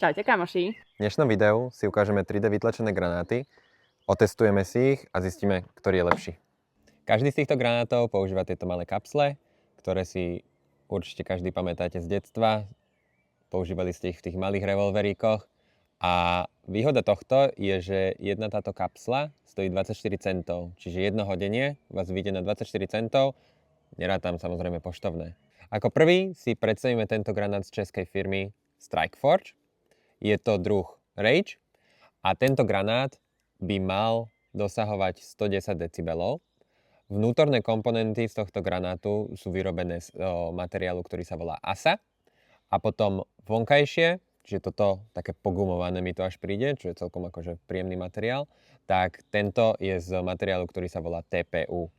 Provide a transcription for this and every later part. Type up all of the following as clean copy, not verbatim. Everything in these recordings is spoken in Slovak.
Čaute kamoši. V dnešnom videu si ukážeme 3D vytlačené granáty, otestujeme si ich a zistíme, ktorý je lepší. Každý z týchto granátov používa tieto malé kapsle, ktoré si určite každý pamätáte z detstva. Používali ste ich v tých malých revolveríkoch. A výhoda tohto je, že jedna táto kapsla stojí 24 centov, čiže jedno hodenie vás vyjde na 24 centov, nerátam samozrejme poštovné. Ako prvý si predstavíme tento granát z českej firmy Strikeforge. Je to druh Rage a tento granát by mal dosahovať 110 decibelov. Vnútorné komponenty z tohto granátu sú vyrobené z materiálu, ktorý sa volá ASA. A potom vonkajšie, čiže toto také pogumované mi to až príde, čo je celkom akože príjemný materiál, tak tento je z materiálu, ktorý sa volá TPU.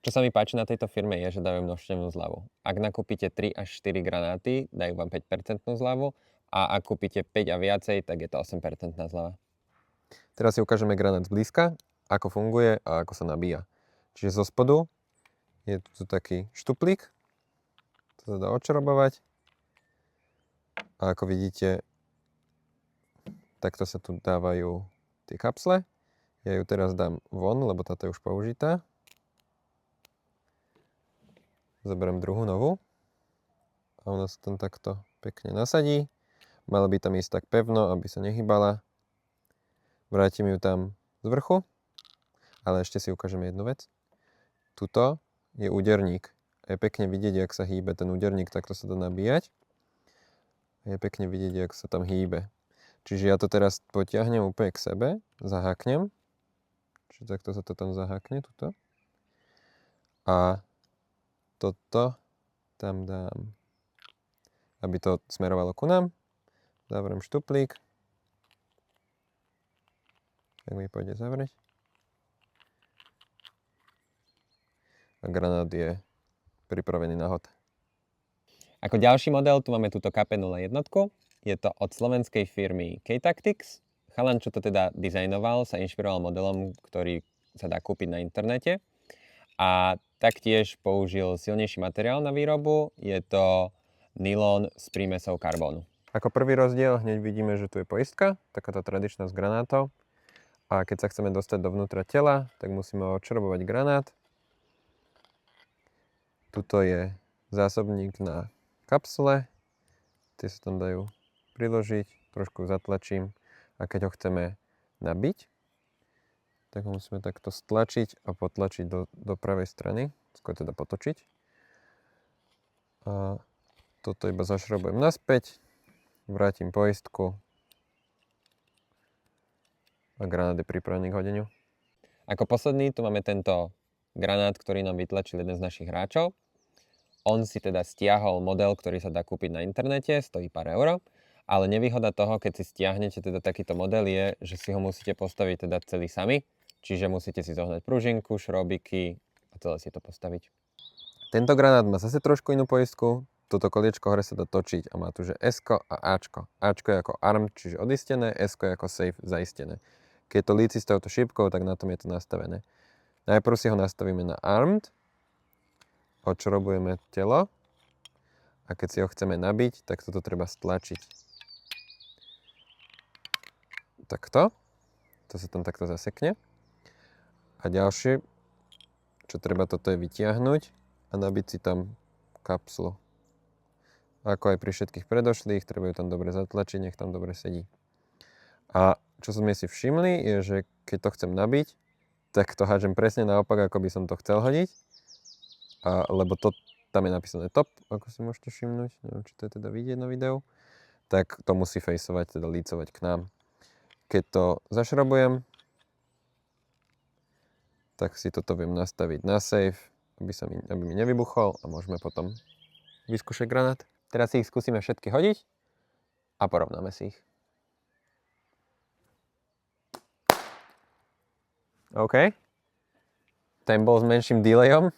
Čo sa mi páči na tejto firme je, že dajú množstevnú zľavu. Ak nakúpite 3 až 4 granáty, dajú vám 5% zľavu. A ak kúpite 5 a viacej, tak je to 8% zľava. Teraz si ukážeme granát zblízka, ako funguje a ako sa nabíja. Čiže zo spodu je tu taký štuplík, to sa dá odšrobovať. A ako vidíte, takto sa tu dávajú tie kapsle. Ja ju teraz dám von, lebo táto je už použitá. Zoberiem druhú novú. A ona sa tam takto pekne nasadí. Malo by tam ísť tak pevno, aby sa nehybala. Vrátim ju tam z vrchu. Ale ešte si ukážeme jednu vec. Tuto je úderník. Je pekne vidieť, jak sa hýbe ten úderník, takto sa dá nabíjať. Je pekne vidieť, jak sa tam hýbe. Čiže ja to teraz potiahnem úplne k sebe, zaháknem. Čiže takto sa to tam zahákne, tuto. A toto tam dám, aby to smerovalo ku nám. Zavriem štuplík. Tak mi pôjde zavrieť. A granát je pripravený na hod. Ako ďalší model tu máme túto KP01. Je to od slovenskej firmy K-Tactics. Chalan, čo to teda dizajnoval, sa inšpiroval modelom, ktorý sa dá kúpiť na internete. A taktiež použil silnejší materiál na výrobu. Je to nylon s prímesou karbónu. Ako prvý rozdiel hneď vidíme, že tu je poistka, takáto tradičná z granátov. A keď sa chceme dostať dovnútra tela, tak musíme odšrobovať granát. Tuto je zásobník na kapsle. Tie sa tam dajú priložiť, trošku zatlačím. A keď ho chceme nabiť, tak ho musíme takto stlačiť a potlačiť do pravej strany. Skôr teda potočiť. A toto iba zašrobujem naspäť. Vrátim poistku a granát je pripravený k hodeniu. Ako posledný tu máme tento granát, ktorý nám vytlačil jeden z našich hráčov. On si teda stiahol model, ktorý sa dá kúpiť na internete, stojí pár euro, ale nevýhoda toho, keď si stiahnete teda takýto model je, že si ho musíte postaviť teda celý sami, čiže musíte si zohnať pružinku, šrobiky a celé si to postaviť. Tento granát má zase trošku inú poistku. Toto koliečko hore sa dá točiť a má tu, že S-ko a Ačko. Ačko je ako arm, čiže odistené, S-ko je ako safe, zaistené. Keď to líci s touto šípkou, tak na tom je to nastavené. Najprv si ho nastavíme na armed, odšrobujeme telo a keď si ho chceme nabiť, tak toto treba stlačiť. Takto. To sa tam takto zasekne. A ďalšie, čo treba, toto je vytiahnuť a nabiť si tam kapslu. Ako aj pri všetkých predošlých, treba ju tam dobre zatlačiť, nech tam dobre sedí. A čo sme si všimli, je, že keď to chcem nabiť, tak to hádžem presne naopak, ako by som to chcel hodiť. Lebo to, tam je napísané top, ako si môžete všimnúť, neviem, či to je teda vidieť na videu, tak to musí fejsovať, teda lícovať k nám. Keď to zašrobujem, tak si toto viem nastaviť na safe, aby mi nevybuchol a môžeme potom vyskúšať granát. Teraz si ich skúsime všetky hodiť a porovnáme si ich. OK. Ten bol s menším delayom.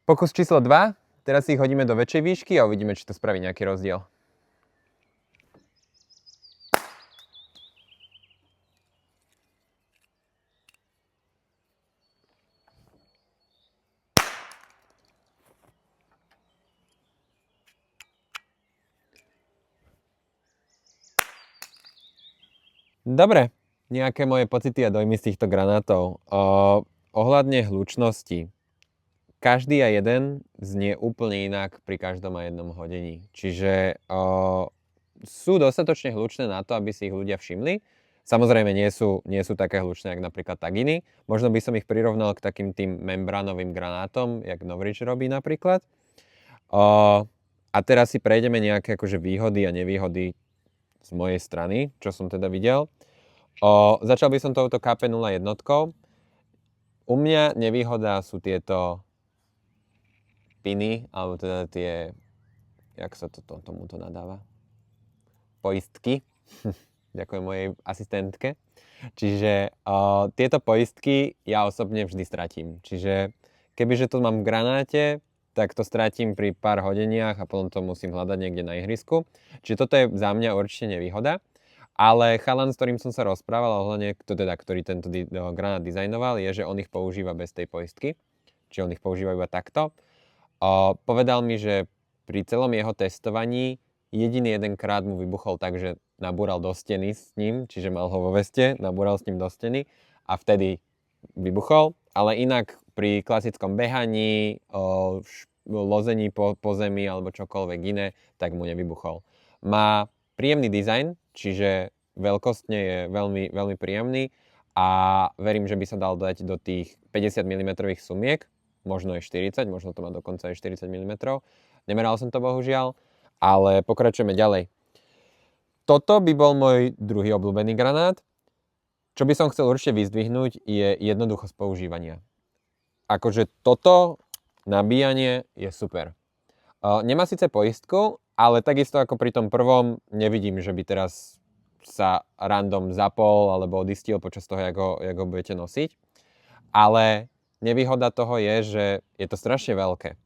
Pokus číslo 2. Teraz si ich hodíme do väčšej výšky a uvidíme, či to spraví nejaký rozdiel. Dobre, nejaké moje pocity a dojmy z týchto granátov. Ohľadne hlučnosti. Každý a jeden znie úplne inak pri každom a jednom hodení. Čiže sú dostatočne hlučné na to, aby si ich ľudia všimli. Samozrejme nie sú také hlučné, ako napríklad taginy. Možno by som ich prirovnal k takým tým membránovým granátom, jak Novridge robí napríklad. A teraz si prejdeme nejaké akože výhody a nevýhody z mojej strany, čo som teda videl. Začal by som touto KP01. U mňa nevýhoda sú tieto piny, alebo teda tie, jak sa tomuto nadáva? Poistky. Ďakujem mojej asistentke. Čiže tieto poistky ja osobne vždy stratím. Čiže kebyže to mám v granáte, tak to stratím pri pár hodeniach a potom to musím hľadať niekde na ihrisku. Čiže toto je za mňa určite nevýhoda. Ale chalan, s ktorým som sa rozprával, ohľadne ktorý tento granát dizajnoval, je, že on ich používa bez tej poistky. Čiže on ich používa iba takto. Povedal mi, že pri celom jeho testovaní jediný jedenkrát mu vybuchol tak, že nabúral do steny s ním, čiže mal ho vo veste, nabúral s ním do steny a vtedy vybuchol. Ale inak pri klasickom behaní, lození po zemi alebo čokoľvek iné, tak mu nevybuchol. Má príjemný dizajn, čiže veľkostne je veľmi, veľmi príjemný a verím, že by sa dal dať do tých 50 mm sumiek, možno aj 40, možno to má dokonca aj 40 mm. Nemeral som to bohužiaľ, ale pokračujeme ďalej. Toto by bol môj druhý obľúbený granát. Čo by som chcel určite vyzdvihnúť je jednoduchosť používania. Akože toto nabíjanie je super. Nemá síce poistku, ale takisto ako pri tom prvom nevidím, že by teraz sa random zapol alebo odistil počas toho, jak ho budete nosiť. Ale nevýhoda toho je, že je to strašne veľké.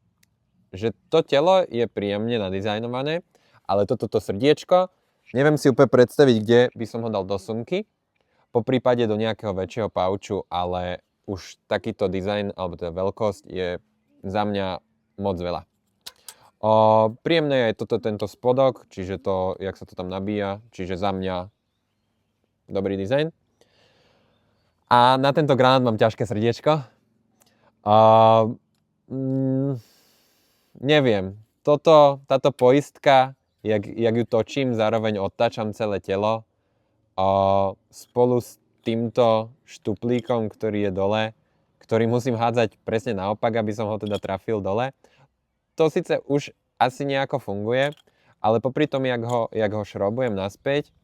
Že to telo je príjemne nadizajnované, ale toto srdiečko, neviem si úplne predstaviť, kde by som ho dal do sumky, po prípade do nejakého väčšieho pauču, ale už takýto dizajn, alebo teda veľkosť je za mňa moc veľa. Príjemné je tento spodok, čiže to, jak sa to tam nabíja, čiže za mňa dobrý dizajn. A na tento granát mám ťažké srdiečko. Neviem, táto poistka, jak ju točím, zároveň odtáčam celé telo, spolu s týmto štuplíkom, ktorý je dole, ktorý musím hádzať presne naopak, aby som ho teda trafil dole. To síce už asi nejako funguje, ale popri tom, jak ho šrobujem naspäť,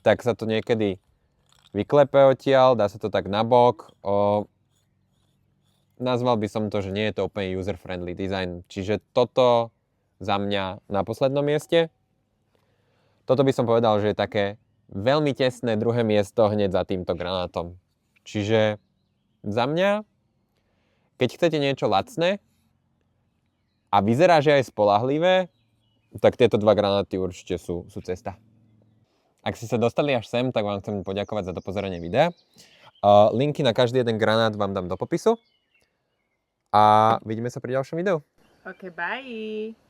tak sa to niekedy vyklepe odtiaľ, dá sa to tak nabok. Nazval by som to, že nie je to úplne user-friendly design. Čiže toto za mňa na poslednom mieste. Toto by som povedal, že je také veľmi tesné druhé miesto hneď za týmto granátom. Čiže za mňa, keď chcete niečo lacné a vyzerá, že aj spolahlivé, tak tieto dva granáty určite sú cesta. Ak ste sa dostali až sem, tak vám chcem poďakovať za dopozeranie videa. Linky na každý jeden granát vám dám do popisu. A vidíme sa pri ďalšom videu. Okay, bye!